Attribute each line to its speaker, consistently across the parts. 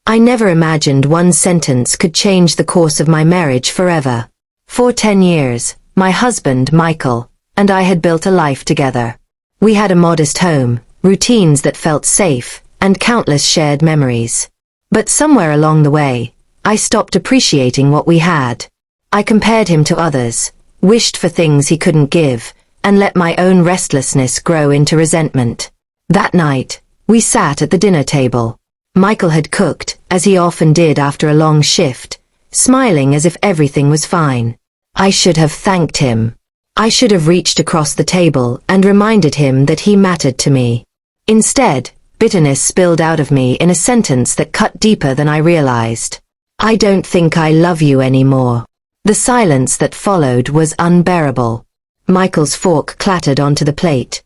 Speaker 1: I never imagined one sentence could change the course of my marriage forever. For 10 years, my husband, Michael, and I had built a life together. We had a modest home, routines that felt safe, and countless shared memories. But somewhere along the way, I stopped appreciating what we had. I compared him to others, wished for things he couldn't give, and let my own restlessness grow into resentment. That night, we sat at the dinner table. Michael had cooked, as he often did after a long shift, smiling as if everything was fine. I should have thanked him. I should have reached across the table and reminded him that he mattered to me. Instead, bitterness spilled out of me in a sentence that cut deeper than I realized. I don't think I love you anymore. The silence that followed was unbearable. Michael's fork clattered onto the plate,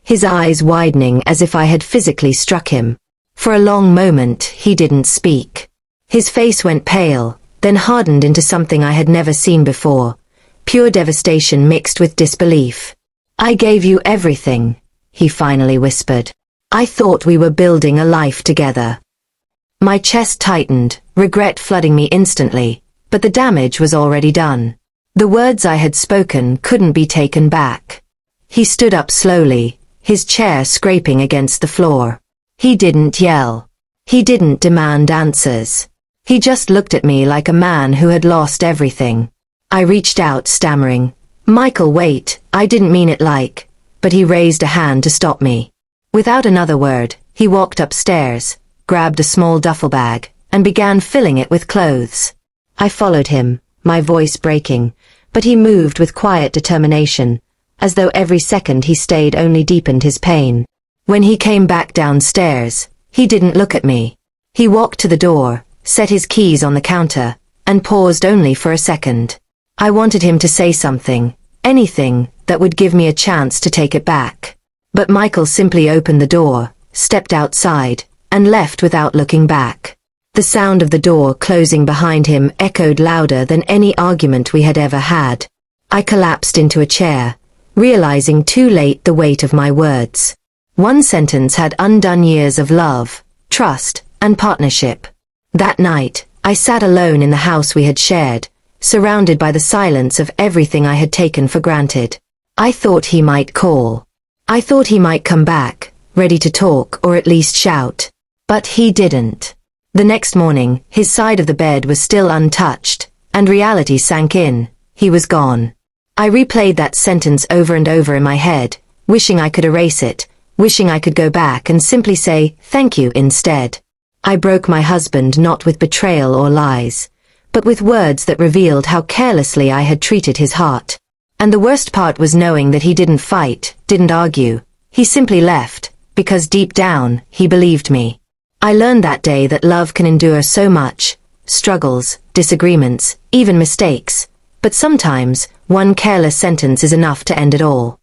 Speaker 1: his eyes widening as if I had physically struck him. For a long moment, he didn't speak. His face went pale, then hardened into something I had never seen before, pure devastation mixed with disbelief. I gave you everything, he finally whispered. I thought we were building a life together. My chest tightened, regret flooding me instantly, but the damage was already done. The words I had spoken couldn't be taken back. He stood up slowly, his chair scraping against the floor. He didn't yell. He didn't demand answers. He just looked at me like a man who had lost everything. I reached out, stammering, "Michael, wait, I didn't mean it like," but he raised a hand to stop me. Without another word, he walked upstairs, grabbed a small duffel bag, and began filling it with clothes. I followed him, my voice breaking, but he moved with quiet determination, as though every second he stayed only deepened his pain. When he came back downstairs, he didn't look at me. He walked to the door, set his keys on the counter, and paused only for a second. I wanted him to say something, anything, that would give me a chance to take it back. But Michael simply opened the door, stepped outside, and left without looking back. The sound of the door closing behind him echoed louder than any argument we had ever had. I collapsed into a chair, realizing too late the weight of my words. One sentence had undone years of love, trust, and partnership. That night, I sat alone in the house we had shared, surrounded by the silence of everything I had taken for granted. I thought he might call. I thought he might come back, ready to talk or at least shout. But he didn't. The next morning, his side of the bed was still untouched, and reality sank in. He was gone. I replayed that sentence over and over in my head, wishing I could erase it, wishing I could go back and simply say, "Thank you," instead. I broke my husband not with betrayal or lies, but with words that revealed how carelessly I had treated his heart. And the worst part was knowing that he didn't fight, didn't argue. He simply left, because deep down, he believed me. I learned that day that love can endure so much, struggles, disagreements, even mistakes, but sometimes, one careless sentence is enough to end it all.